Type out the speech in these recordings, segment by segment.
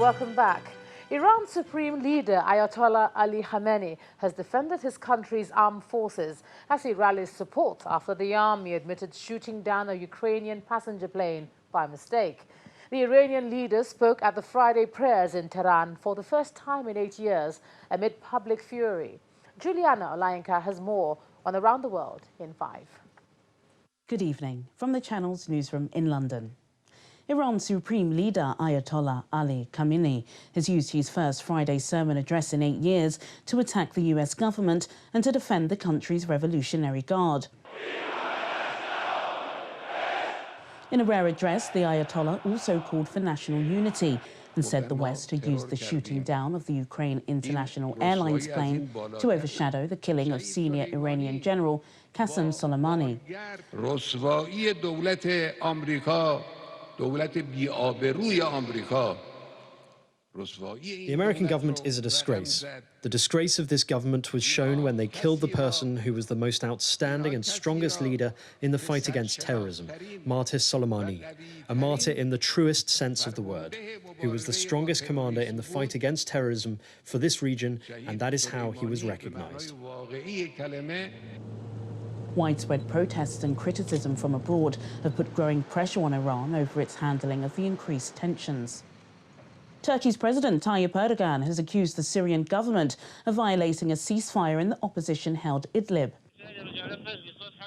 Welcome back. Iran's supreme leader Ayatollah Ali Khamenei has defended his country's armed forces as he rallies support after the army admitted shooting down a Ukrainian passenger plane by mistake. The Iranian leader spoke at the Friday prayers in Tehran for the first time in 8 years amid public fury. Juliana Olayenka has more on Around the World in 5. Good evening from the Channel's newsroom in London. Iran's supreme leader Ayatollah Ali Khamenei has used his first Friday sermon address in 8 years to attack the US government and to defend the country's Revolutionary Guard. In a rare address, the Ayatollah also called for national unity and said the West had used the shooting down of the Ukraine International Airlines plane to overshadow the killing of senior Iranian general Qasem Soleimani. The American government is a disgrace. The disgrace of this government was shown when they killed the person who was the most outstanding and strongest leader in the fight against terrorism, Martyr Soleimani, a martyr in the truest sense of the word, who was the strongest commander in the fight against terrorism for this region, and that is how he was recognized. Widespread protests and criticism from abroad have put growing pressure on Iran over its handling of the increased tensions. Turkey's President Tayyip Erdogan has accused the Syrian government of violating a ceasefire in the opposition-held Idlib.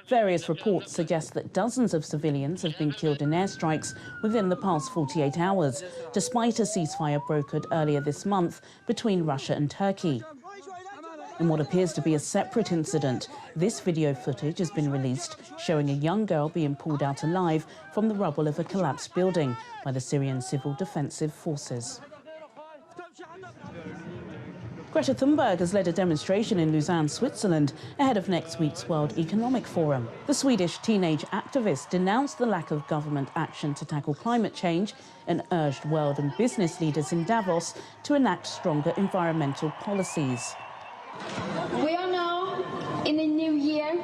Various reports suggest that dozens of civilians have been killed in airstrikes within the past 48 hours, despite a ceasefire brokered earlier this month between Russia and Turkey. In what appears to be a separate incident, this video footage has been released showing a young girl being pulled out alive from the rubble of a collapsed building by the Syrian Civil Defensive Forces. Greta Thunberg has led a demonstration in Lausanne, Switzerland, ahead of next week's World Economic Forum. The Swedish teenage activist denounced the lack of government action to tackle climate change and urged world and business leaders in Davos to enact stronger environmental policies. We are now in a new year,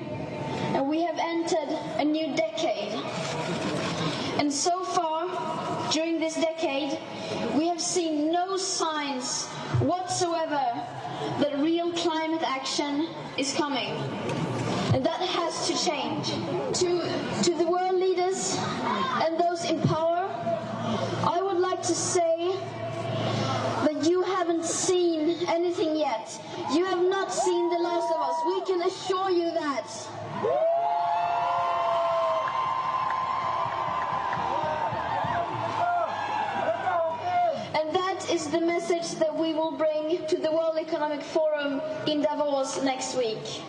and we have entered a new decade. And so far, during this decade, we have seen no signs whatsoever that real climate action is coming. And that has to change. To the world leaders and those in power, I would like to say that you haven't seen anything yet. You have not seen the last of us. We can assure you that. And that is the message that we will bring to the World Economic Forum in Davos next week.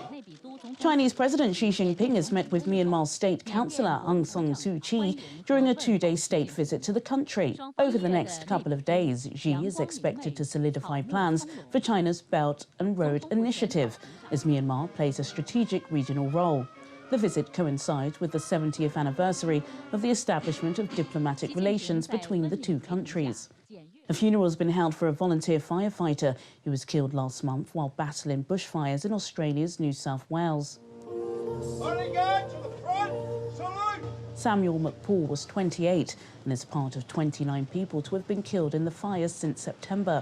Chinese President Xi Jinping has met with Myanmar's state councillor Aung San Suu Kyi during a two-day state visit to the country. Over the next couple of days, Xi is expected to solidify plans for China's Belt and Road Initiative, as Myanmar plays a strategic regional role. The visit coincides with the 70th anniversary of the establishment of diplomatic relations between the two countries. A funeral has been held for a volunteer firefighter who was killed last month while battling bushfires in Australia's New South Wales. Samuel McPaul was 28 and is part of 29 people to have been killed in the fires since September.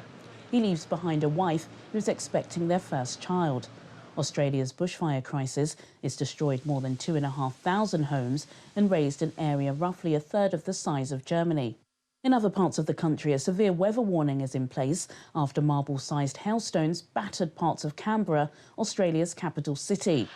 He leaves behind a wife who is expecting their first child. Australia's bushfire crisis has destroyed more than 2,500 homes and razed an area roughly a third of the size of Germany. In other parts of the country, a severe weather warning is in place after marble-sized hailstones battered parts of Canberra, Australia's capital city.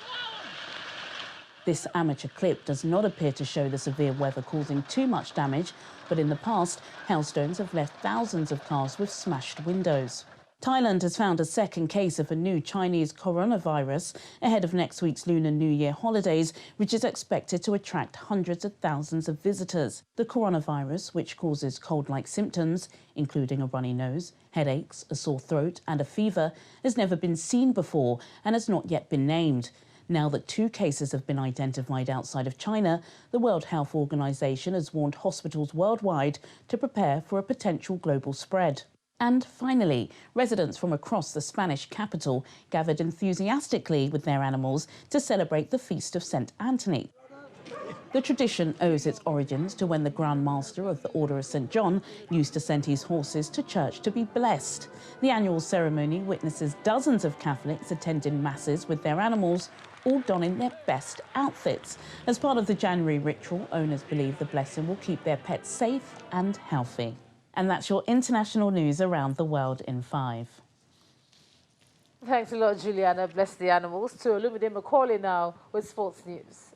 This amateur clip does not appear to show the severe weather causing too much damage, but in the past, hailstones have left thousands of cars with smashed windows. Thailand has found a second case of a new Chinese coronavirus ahead of next week's Lunar New Year holidays, which is expected to attract hundreds of thousands of visitors. The coronavirus, which causes cold-like symptoms, including a runny nose, headaches, a sore throat and a fever, has never been seen before and has not yet been named. Now that 2 cases have been identified outside of China, the World Health Organization has warned hospitals worldwide to prepare for a potential global spread. And finally, residents from across the Spanish capital gathered enthusiastically with their animals to celebrate the feast of St. Anthony. The tradition owes its origins to when the Grand Master of the Order of St. John used to send his horses to church to be blessed. The annual ceremony witnesses dozens of Catholics attending masses with their animals, all donning their best outfits. As part of the January ritual, owners believe the blessing will keep their pets safe and healthy. And that's your international news around the world in 5. Thanks a lot, Juliana. Bless the animals. To Olumide Macaulay now with sports news.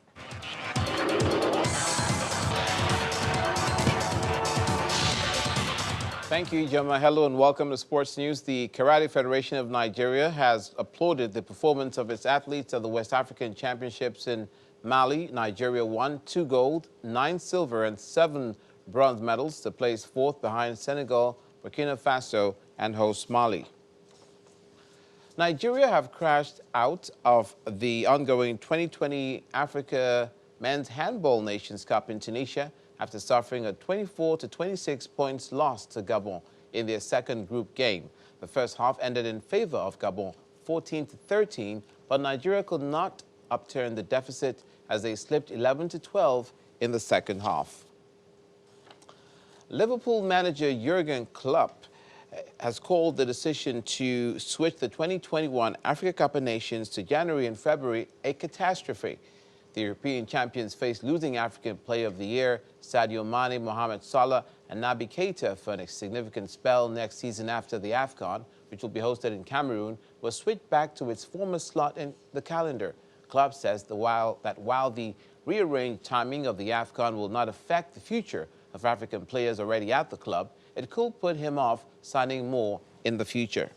Thank you, Ijoma. Hello and welcome to Sports News. The Karate Federation of Nigeria has applauded the performance of its athletes at the West African Championships in Mali. Nigeria won 2 gold, 9 silver and 7 bronze medals to place 4th behind Senegal, Burkina Faso and host Mali. Nigeria have crashed out of the ongoing 2020 Africa Men's Handball Nations Cup in Tunisia after suffering a 24-26 points loss to Gabon in their second group game. The first half ended in favor of Gabon, 14-13, but Nigeria could not upturn the deficit as they slipped 11-12 in the second half. Liverpool manager Jurgen Klopp has called the decision to switch the 2021 Africa Cup of Nations to January and February a catastrophe. The European champions face losing African Player of the Year Sadio Mane, Mohamed Salah and Naby Keita for a significant spell next season after the AFCON, which will be hosted in Cameroon, was switched back to its former slot in the calendar. Club says while the rearranged timing of the AFCON will not affect the future of African players already at the club, it could put him off signing more in the future.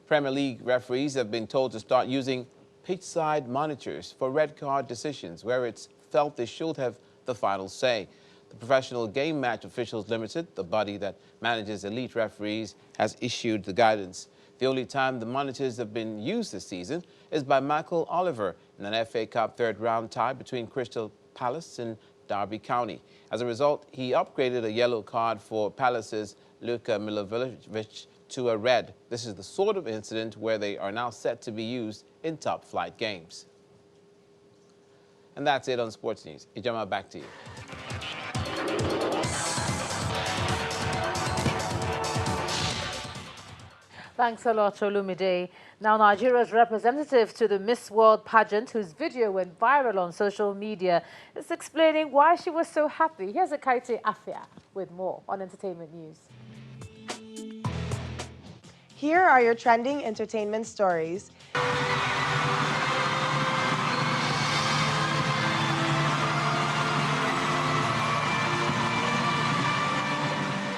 Premier League referees have been told to start using pitchside monitors for red card decisions where it's felt they should have the final say. The Professional Game Match Officials Limited, the body that manages elite referees, has issued the guidance. The only time the monitors have been used this season is by Michael Oliver in an FA Cup third-round tie between Crystal Palace and Derby County. As a result, he upgraded a yellow card for Palace's Luka Milivojevic to a red. This is the sort of incident where they are now set to be used in top-flight games. And that's it on Sports News. Ijoma, back to you. Thanks a lot, Olumide. Now, Nigeria's representative to the Miss World pageant, whose video went viral on social media, is explaining why she was so happy. Here's Akaite Afia with more on Entertainment News. Here are your trending entertainment stories.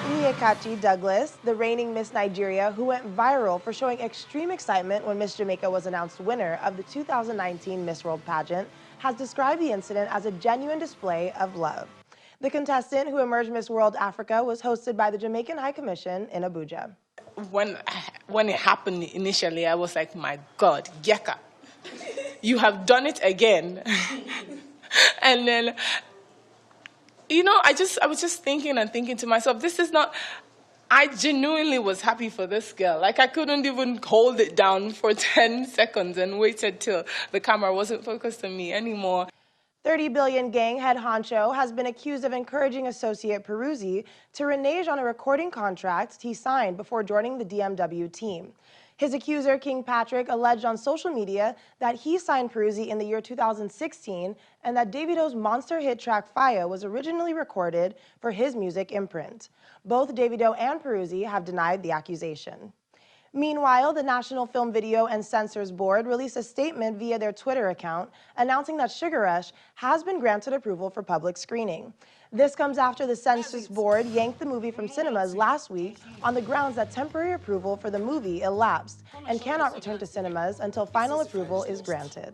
Onyekachi Douglas, the reigning Miss Nigeria, who went viral for showing extreme excitement when Miss Jamaica was announced winner of the 2019 Miss World pageant, has described the incident as a genuine display of love. The contestant who emerged Miss World Africa was hosted by the Jamaican High Commission in Abuja. When it happened initially, I was like, my God, Yeka, you have done it again. And then, you know, I was just thinking to myself, this is not, I genuinely was happy for this girl. Like, I couldn't even hold it down for 10 seconds and waited till the camera wasn't focused on me anymore. 30 Billion Gang head honcho has been accused of encouraging associate Peruzzi to renege on a recording contract he signed before joining the DMW team. His accuser, King Patrick, alleged on social media that he signed Peruzzi in the year 2016 and that Davido's monster hit track Fire was originally recorded for his music imprint. Both Davido and Peruzzi have denied the accusation. Meanwhile, the National Film Video and Censors Board released a statement via their Twitter account announcing that Sugar Rush has been granted approval for public screening. This comes after the Censors Board yanked the movie from cinemas last week on the grounds that temporary approval for the movie elapsed and cannot return to cinemas until final approval is granted.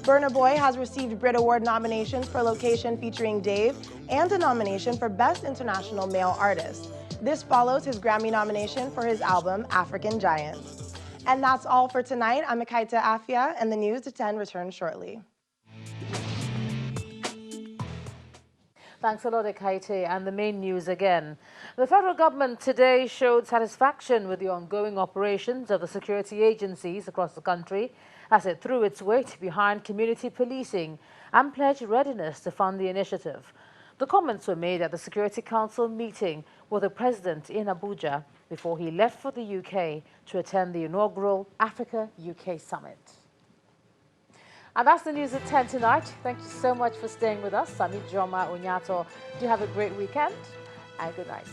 Burna Boy has received Brit Award nominations for Location featuring Dave and a nomination for Best International Male Artist. This follows his Grammy nomination for his album, African Giant. And that's all for tonight. I'm Akaita Afia, and the News at 10 returns shortly. Thanks a lot, Ekaite. And the main news again. The federal government today showed satisfaction with the ongoing operations of the security agencies across the country as it threw its weight behind community policing and pledged readiness to fund the initiative. The comments were made at the Security Council meeting with the President in Abuja before he left for the UK to attend the inaugural Africa-UK Summit. And that's the news at 10 tonight. Thank you so much for staying with us. Sami Joma Onyato. Do have a great weekend and good night.